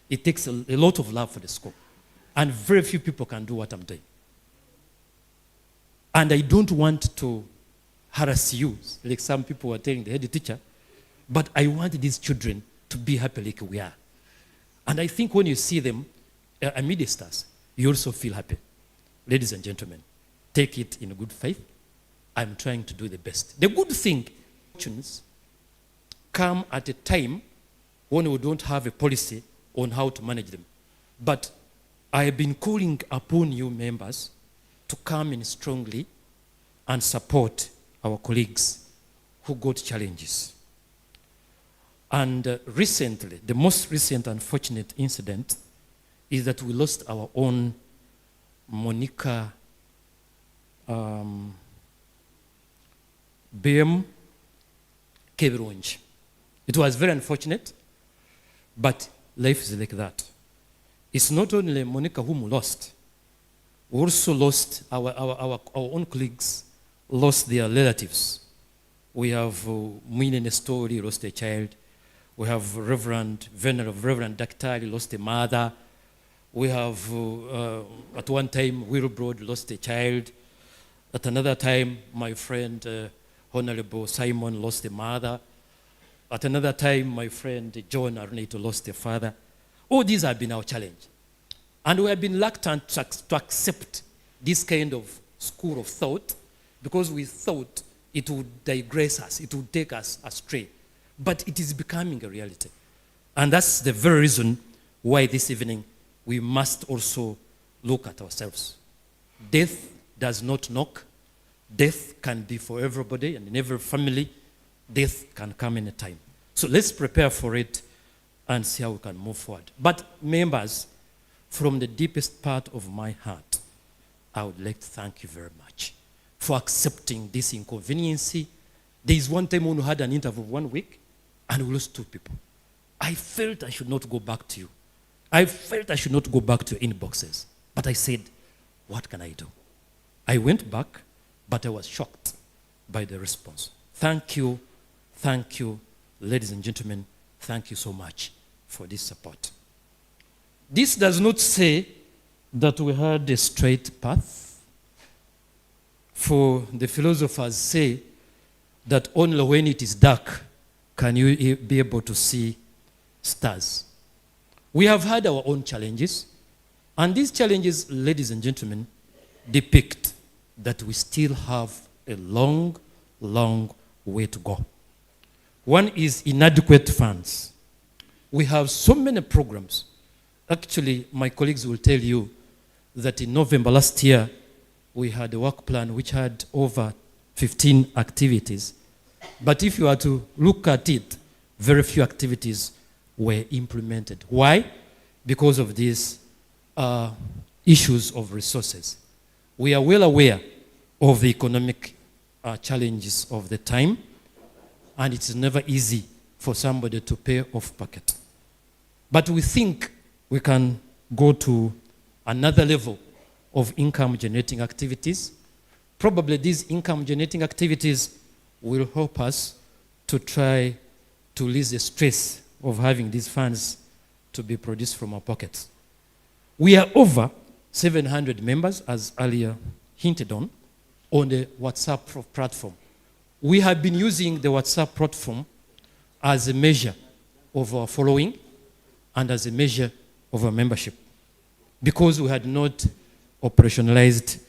It takes a lot of love for the school. And very few people can do what I'm doing. And I don't want to harass you, like some people were telling the head teacher, but I want these children to be happy like we are. And I think when you see them amidst us, you also feel happy. Ladies and gentlemen, take it in good faith. I'm trying to do the best. The good thing, opportunities come at a time when we don't have a policy on how to manage them. But I have been calling upon you members to come in strongly and support our colleagues who got challenges. And recently, the most recent unfortunate incident is that we lost our own Monica BM Kebirunji. It was very unfortunate, but life is like that. It's not only Monica whom we lost. We also lost our own colleagues, lost their relatives. We have Mwine Nestori lost a child. We have Reverend Daktari lost a mother. We have, at one time, Wilbrod lost a child. At another time, my friend Honorable Simon lost a mother. At another time, my friend John Arneto lost a father. All these have been our challenge. And we have been reluctant to accept this kind of school of thought because we thought it would digress us, it would take us astray. But it is becoming a reality. And that's the very reason why this evening we must also look at ourselves. Death does not knock. Death can be for everybody and in every family. Death can come any time. So let's prepare for it and see how we can move forward. But members, from the deepest part of my heart, I would like to thank you very much for accepting this inconvenience. There is one time when we had an interview of 1 week and we lost 2 people. I felt I should not go back to you. I felt I should not go back to inboxes. But I said, what can I do? I went back, but I was shocked by the response. Thank you, ladies and gentlemen. Thank you so much for this support. This does not say that we had a straight path. For the philosophers say that only when it is dark can you be able to see stars. We have had our own challenges, and these challenges, ladies and gentlemen, depict that we still have a long, long way to go. One is inadequate funds. We have so many programs. Actually, my colleagues will tell you that in November last year, we had a work plan which had over 15 activities. But if you are to look at it, very few activities were implemented. Why? Because of these issues of resources. We are well aware of the economic challenges of the time, and it's never easy for somebody to pay off pocket. But we think we can go to another level of income-generating activities. Probably these income-generating activities will help us to try to release the stress of having these funds to be produced from our pockets. We are over 700 members, as earlier hinted on the WhatsApp platform. We have been using the WhatsApp platform as a measure of our following and as a measure of our membership, because we had not operationalized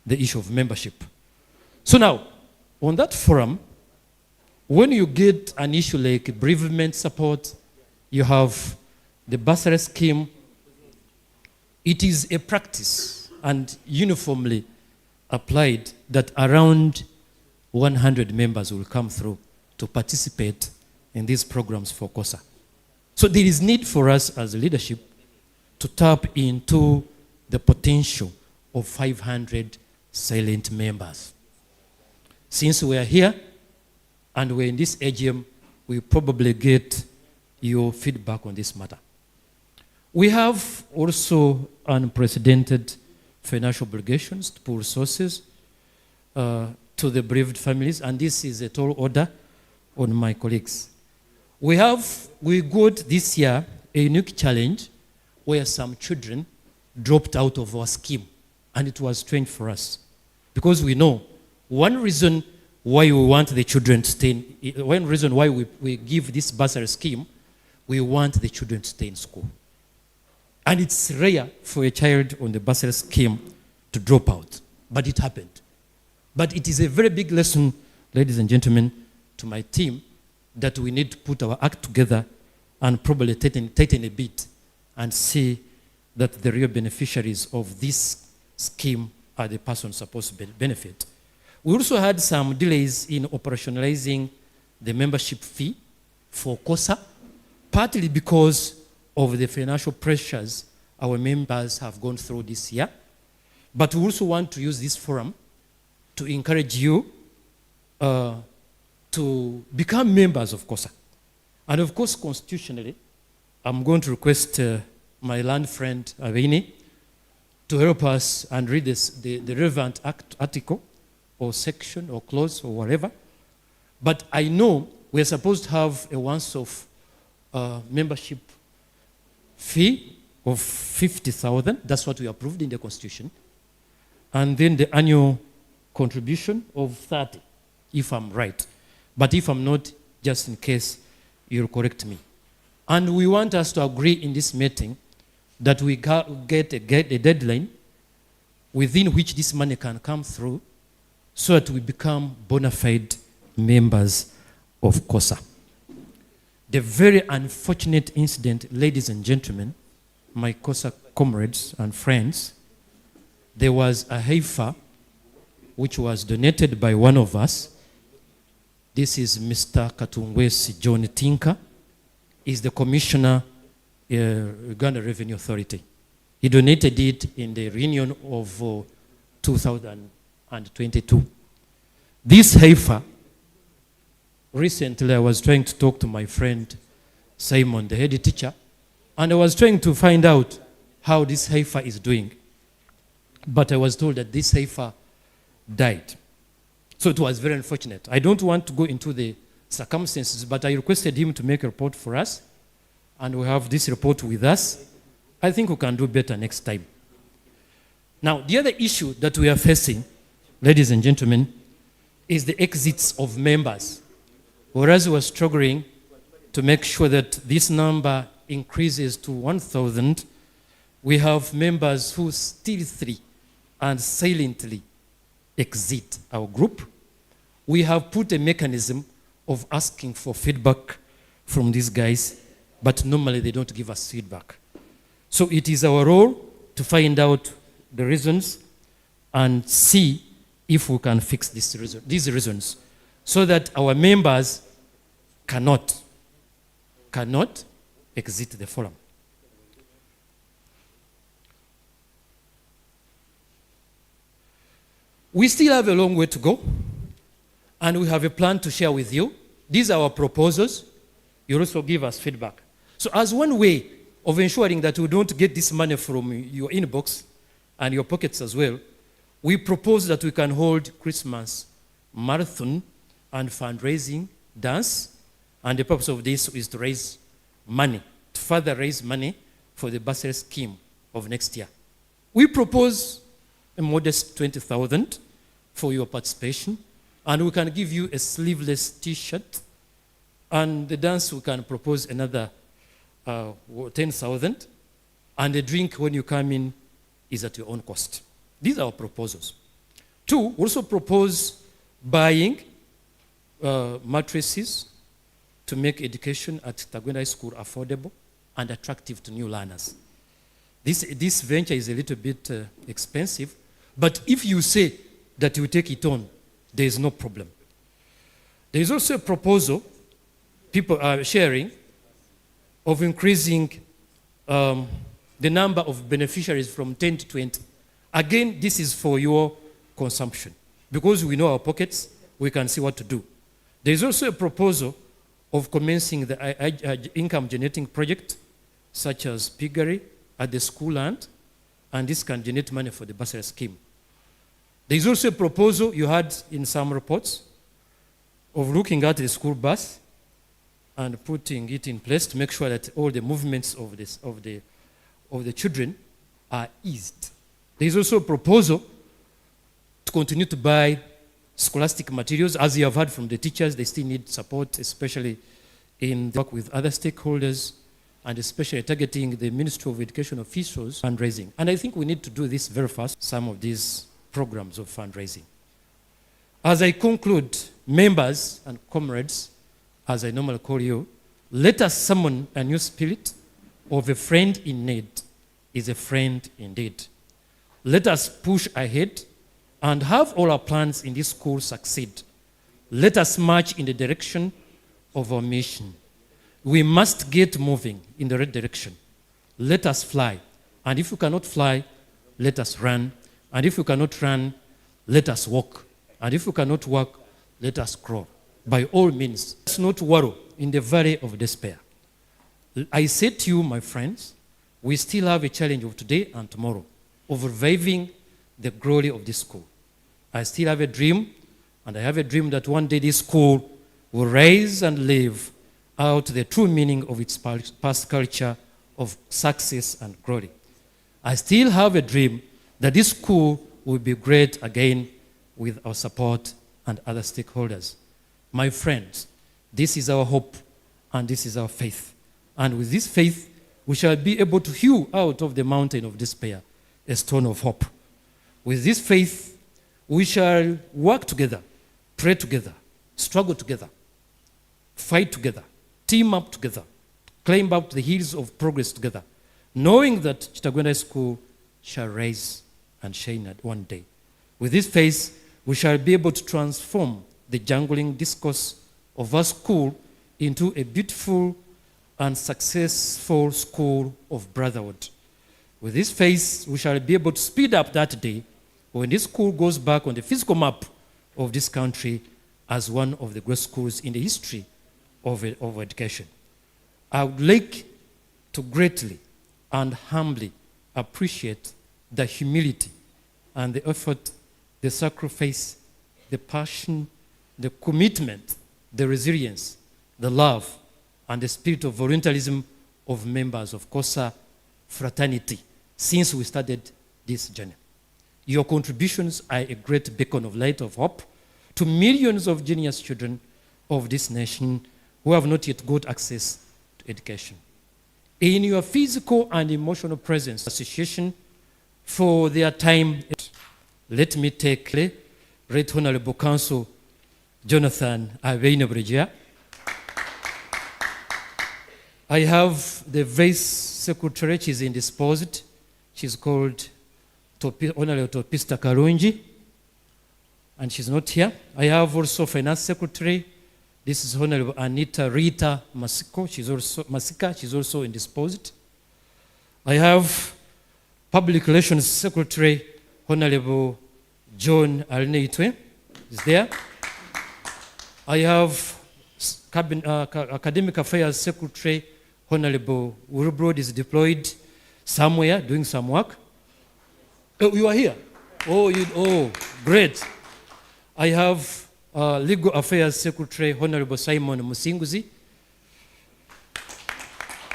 the issue of membership. So now, on that forum, when you get an issue like bereavement support, you have the bursary scheme, it is a practice and uniformly applied that around 100 members will come through to participate in these programs for Kosa. So there is need for us as leadership to tap into the potential of 500 silent members. Since we are here and we're in this AGM, we probably get your feedback on this matter. We have also unprecedented financial obligations to pool resources to the bereaved families, and this is a tall order on my colleagues. We got this year a unique challenge where some children dropped out of our scheme. And it was strange for us. Because we know one reason why we want the children to stay one reason why we give this bursary scheme, we want the children to stay in school. And it's rare for a child on the bursary scheme to drop out. But it happened. But it is a very big lesson, ladies and gentlemen, to my team, that we need to put our act together and probably tighten a bit and see that the real beneficiaries of this scheme are the persons supposed to benefit. We also had some delays in operationalizing the membership fee for Kosa, partly because of the financial pressures our members have gone through this year. But we also want to use this forum to encourage you to become members of Kosa. And of course, constitutionally, I'm going to request my land friend, Avini, to help us and read the relevant article or section or clause or whatever. But I know we're supposed to have a once-off membership fee of 50,000. That's what we approved in the Constitution. And then the annual contribution of 30, if I'm right. But if I'm not, just in case, you'll correct me. And we want us to agree in this meeting that we get a deadline within which this money can come through so that we become bona fide members of Kosa. The very unfortunate incident, ladies and gentlemen, my Kosa comrades and friends, there was a heifer which was donated by one of us. This is Mr. Katungwesi John Tinka. He's the commissioner, Uganda Revenue Authority. He donated it in the reunion of 2022. This heifer, recently I was trying to talk to my friend Simon, the head teacher, and I was trying to find out how this heifer is doing. But I was told that this heifer died. So it was very unfortunate. I don't want to go into the circumstances, but I requested him to make a report for us, and we have this report with us. I think we can do better next time. Now, the other issue that we are facing, ladies and gentlemen, is the exits of members. Whereas we are struggling to make sure that this number increases to 1,000, we have members who stealthily and silently exit our group. We have put a mechanism of asking for feedback from these guys, but normally they don't give us feedback. So it is our role to find out the reasons and see if we can fix these reasons so that our members cannot exit the forum. We still have a long way to go, and we have a plan to share with you. These are our proposals. You also give us feedback. So as one way of ensuring that we don't get this money from your inbox and your pockets as well, we propose that we can hold Christmas marathon and fundraising dance. And the purpose of this is to raise money, to further raise money for the bursary scheme of next year. We propose a modest 20,000 for your participation, and we can give you a sleeveless t-shirt, and the dance we can propose another 10,000, and the drink when you come in is at your own cost. These are our proposals. Two, we also propose buying mattresses to make education at Kitagwenda High School affordable and attractive to new learners. This venture is a little bit expensive, but if you say that you take it on, there is no problem. There is also a proposal people are sharing of increasing the number of beneficiaries from 10 to 20. Again, this is for your consumption. Because we know our pockets, we can see what to do. There is also a proposal of commencing the income generating project, such as piggery at the school land, and this can generate money for the bursary scheme. There is also a proposal you had in some reports of looking at the school bus and putting it in place to make sure that all the movements of of the children are eased. There is also a proposal to continue to buy scholastic materials. As you have heard from the teachers, they still need support, especially in the work with other stakeholders, and especially targeting the Ministry of Education officials fundraising. And I think we need to do this very fast, some of these programs of fundraising. As I conclude, members and comrades, as I normally call you, let us summon a new spirit of a friend in need is a friend indeed. Let us push ahead and have all our plans in this school succeed. Let us march in the direction of our mission. We must get moving in the right direction. Let us fly. And if we cannot fly, let us run. And if we cannot run, let us walk. And if we cannot walk, let us crawl. By all means, let's not wallow in the valley of despair. I say to you, my friends, we still have a challenge of today and tomorrow of reviving the glory of this school. I still have a dream, and I have a dream that one day this school will rise and live out the true meaning of its past culture of success and glory. I still have a dream that this school will be great again with our support and other stakeholders. My friends, this is our hope and this is our faith. And with this faith, we shall be able to hew out of the mountain of despair a stone of hope. With this faith, we shall work together, pray together, struggle together, fight together, team up together, climb up the hills of progress together, knowing that Kitagwenda School shall rise and shine at one day. With this faith, we shall be able to transform the jangling discourse of our school into a beautiful and successful school of brotherhood. With this faith, we shall be able to speed up that day when this school goes back on the physical map of this country as one of the great schools in the history of education. I would like to greatly and humbly appreciate the humility and the effort, the sacrifice, the passion, the commitment, the resilience, the love, and the spirit of voluntarism of members of Kosa fraternity since we started this journey. Your contributions are a great beacon of light of hope to millions of genius children of this nation who have not yet got access to education. In your physical and emotional presence, association for their time, let me take Right Honorable Council Jonathan Abeinabregia. I have the Vice Secretary, she's indisposed. She's called Honorable Topista Karunji, and she's not here. I have also Finance Secretary. This is Honorable Anita Rita Masiko. She's also indisposed. I have Public Relations Secretary, Honorable John Alneitwe, is there. I have Academic Affairs Secretary, Honorable Wilbrod is deployed somewhere doing some work. Oh, you are here? Oh, great. I have Legal Affairs Secretary, Honorable Simon Musinguzi.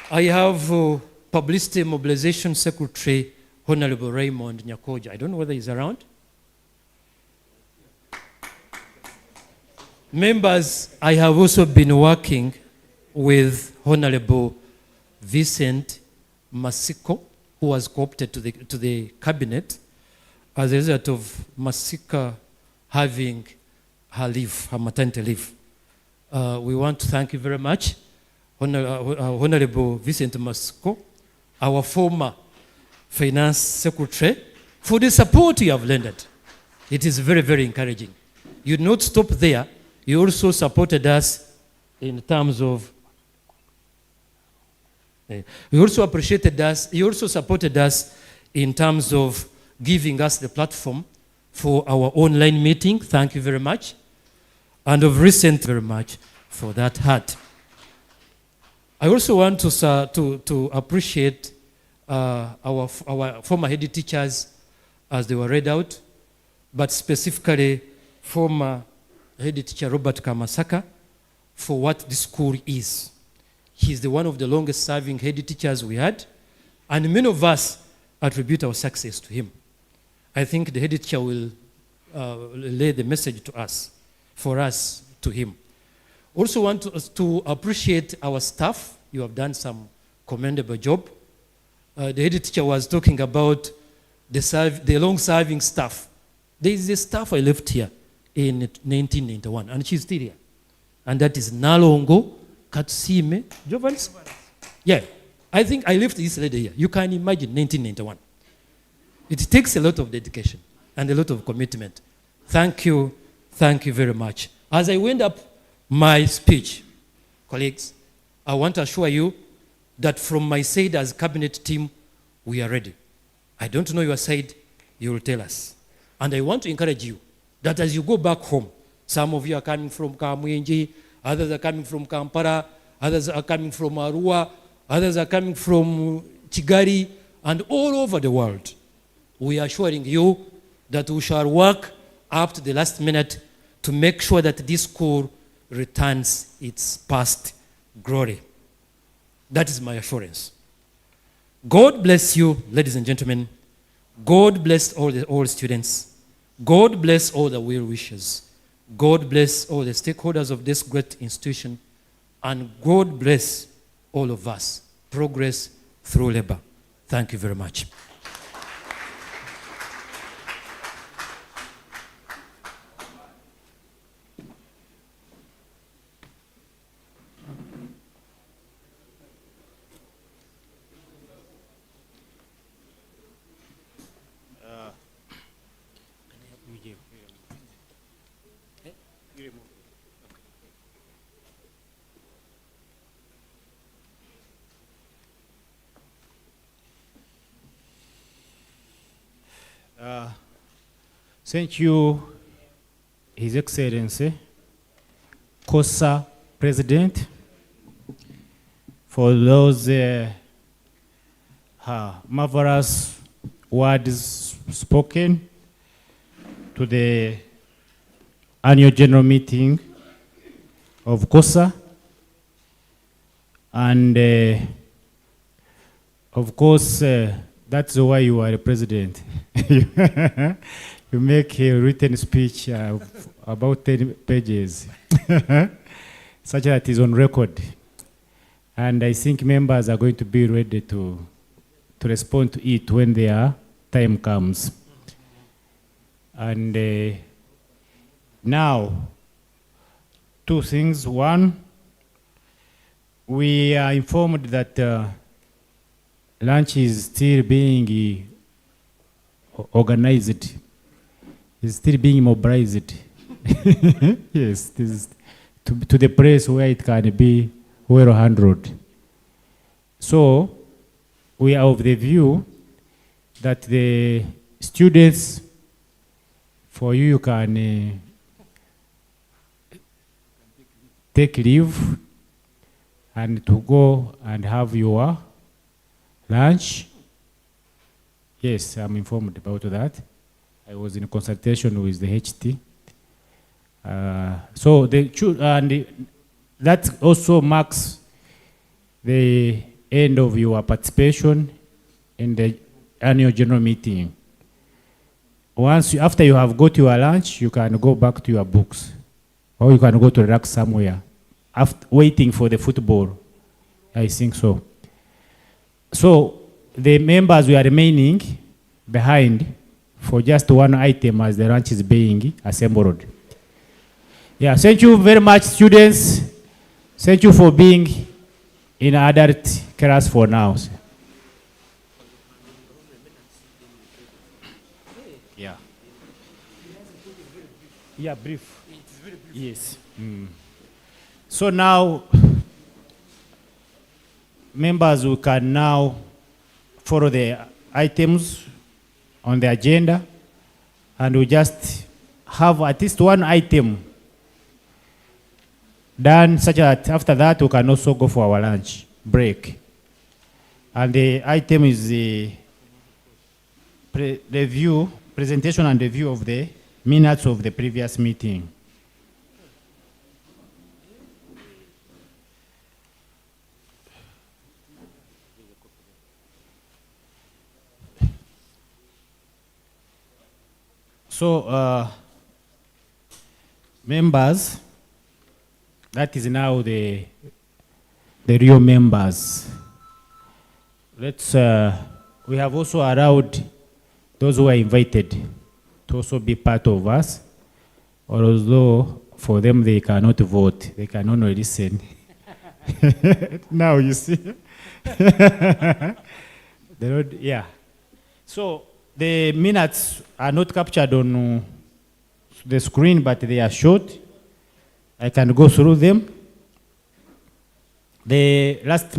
I have Publicity Mobilization Secretary, Honorable Raymond Nyakoja. I don't know whether he's around. Members, I have also been working with Honorable Vincent Masiko, who was co-opted to the cabinet as a result of Masika having her leave, her maternity leave. We want to thank you very much, Honorable Vincent Masiko, our former Finance Secretary, for the support you have rendered. It is very, very encouraging. You did not stop there. You also supported us in terms of, you also appreciated us, you also supported us in terms of giving us the platform for our online meeting. Thank you very much. And of recent, very much for that heart. I also want to appreciate our former head teachers as they were read out, but specifically former head teacher Robert Kamasaka for what this school is. He's the one of the longest serving head teachers we had, And many of us attribute our success to him. I think the head teacher will lay the message to us, for us, to him. Also want to appreciate our staff. You have done some commendable job. The head teacher was talking about the long-serving staff. There is a staff I left here in 1991, and she's still here. And that is Nalongo Katsime Jovans. Yeah, I think I left this lady here. You can imagine 1991. It takes a lot of dedication and a lot of commitment. Thank you very much. As I wind up my speech, colleagues, I want to assure you that from my side as cabinet team, we are ready. I don't know your side, you will tell us. And I want to encourage you that as you go back home, some of you are coming from Kamwenji, others are coming from Kampala, others are coming from Arua, others are coming from Kigali, and all over the world. We are assuring you that we shall work up to the last minute to make sure that this school returns its past glory. That is my assurance. God bless you, ladies and gentlemen. God bless all students. God bless all the well-wishers. God bless all the stakeholders of this great institution. And God bless all of us. Progress through labor. Thank you very much. Thank you, His Excellency, Kosa President, for those marvelous words spoken to the annual general meeting of Kosa. And of course, that's why you are the president. You make a written speech about 10 pages, such that is on record. And I think members are going to be ready to respond to it when their time comes. And now, two things. One, we are informed that lunch is still being organized. It's still being mobilized. Yes, this is to the place where it can be well handled. So we are of the view that the students, for you can take leave and to go and have your lunch. Yes, I'm informed about that. I was in consultation with the HT. So that also marks the end of your participation in the annual general meeting. After you have got your lunch, you can go back to your books, or you can go to relax somewhere, waiting for the football. I think so. So the members who are remaining behind for just one item as the lunch is being assembled. Yeah, thank you very much, students. Thank you for being in adult class for now. Yeah. Yeah, brief. It's very brief. Yes. So now, members who can now follow the items on the agenda, and we just have at least one item done, such that after that we can also go for our lunch break. And the item is the presentation and review of the minutes of the previous meeting. So, members, that is now the real members. We have also allowed those who are invited to also be part of us, although for them they cannot vote, they can only listen. Now you see. Yeah. So the minutes are not captured on the screen, but they are short. I can go through them. The last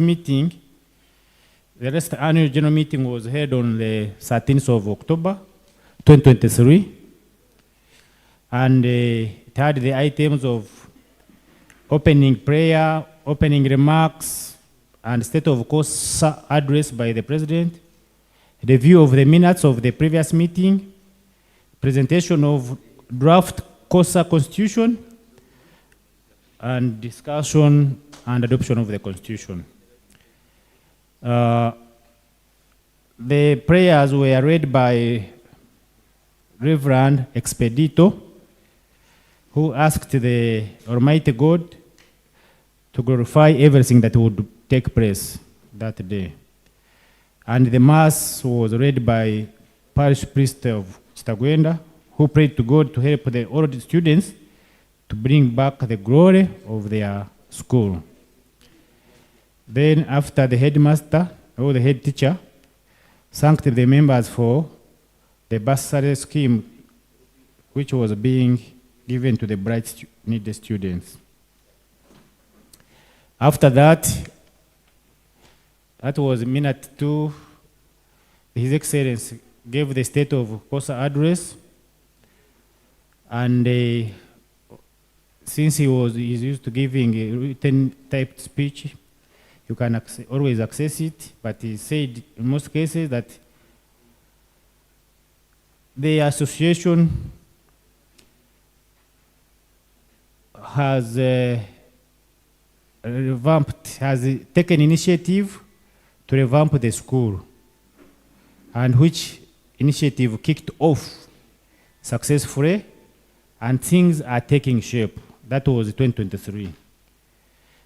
annual general meeting was held on the 13th of October, 2023. And it had the items of opening prayer, opening remarks, and State of Kosa address by the President, review of the minutes of the previous meeting, presentation of draft Kosa Constitution, and discussion and adoption of the Constitution. The prayers were read by Reverend Expedito, who asked the Almighty God to glorify everything that would take place that day. And the Mass was read by Parish Priest of Kitagwenda, who prayed to God to help the old students to bring back the glory of their school. Then after the headmaster, or the head teacher, thanked the members for the bursary scheme which was being given to the bright needy students. After that, that was minute 2, His Excellency gave the State of Kosa address, and since he's used to giving a written typed speech, you can always access it, but he said in most cases that the association has taken initiative to revamp the school, and which initiative kicked off successfully, and things are taking shape. That was 2023.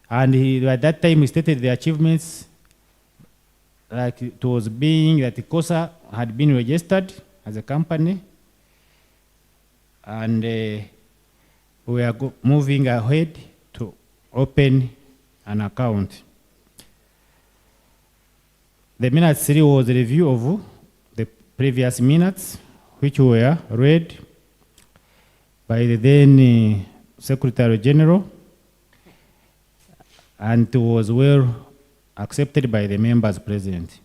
And at that time, he stated the achievements, like it was being that the Kosa had been registered as a company, and we are moving ahead to open an account. The minute 3 was a review of the previous minutes, which were read by the then Secretary General, and it was well accepted by the members present.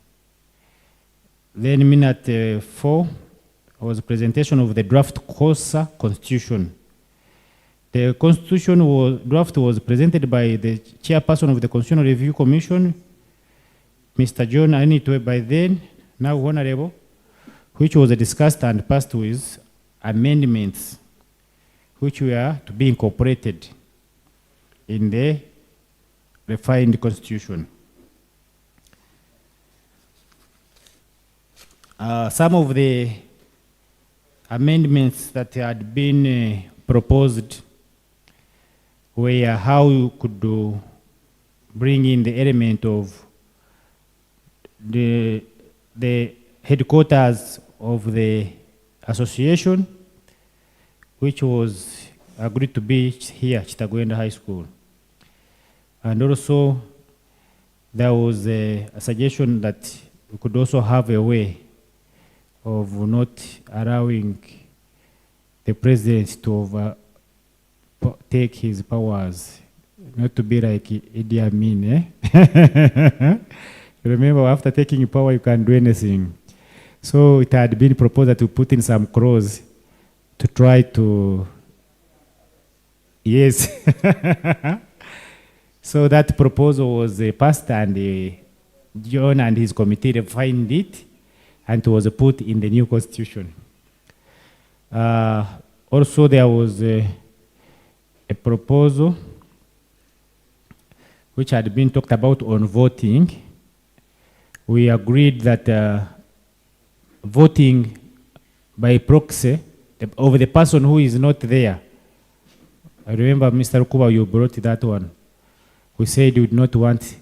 Then minute 4 was a presentation of the draft Kosa Constitution. The draft was presented by the chairperson of the Constitutional Review Commission, Mr. John Anitwe, by then, now Honorable, which was discussed and passed with amendments which were to be incorporated in the refined Constitution. Some of the amendments that had been proposed were how you could bring in the element of the headquarters of the association, which was agreed to be here, Kitagwenda High School. And also, there was a suggestion that we could also have a way of not allowing the president to take his powers, not to be like Idi Amin, eh? Remember, after taking power, you can do anything. So it had been proposed to put in some clause to try to, yes. So that proposal was passed, and John and his committee refined it, and it was put in the new constitution. Also, there was a proposal which had been talked about on voting. We agreed that voting by proxy of the person who is not there. I remember, Mr. Kuba, you brought that one. We said you would not want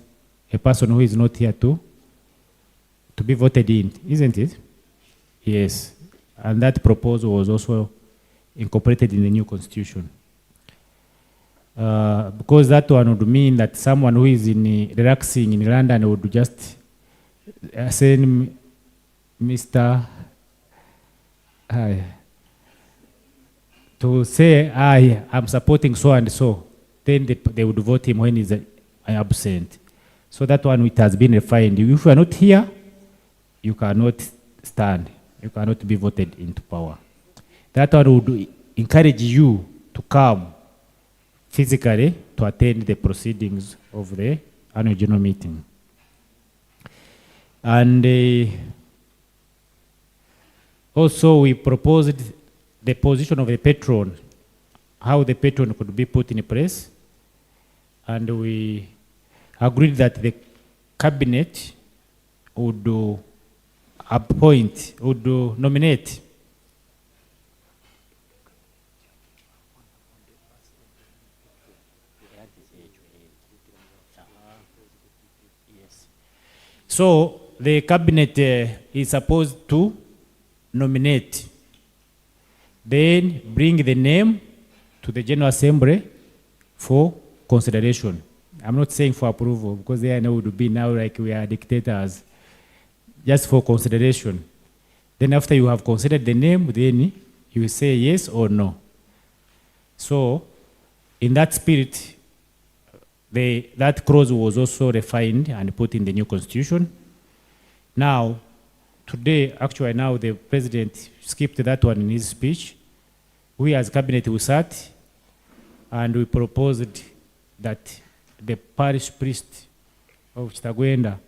a person who is not here to be voted in, isn't it? Yes. And that proposal was also incorporated in the new constitution. Because that one would mean that someone who is relaxing in London would just send Mr. To say, I'm supporting so and so, then they would vote him when he's absent. So that one, it has been refined. If you are not here, you cannot stand. You cannot be voted into power. That one would encourage you to come physically to attend the proceedings of the annual general meeting. And also we proposed the position of the patron, how the patron could be put in place. And we agreed that the cabinet would nominate So the cabinet is supposed to nominate, then bring the name to the General Assembly for consideration. I'm not saying for approval, because there I know it would be now like we are dictators, just for consideration. Then after you have considered the name, then you will say yes or no. So in that spirit, that clause was also refined and put in the new constitution. Now, today, actually now the president skipped that one in his speech. We as cabinet, we sat and we proposed that the parish priest of Kitagwenda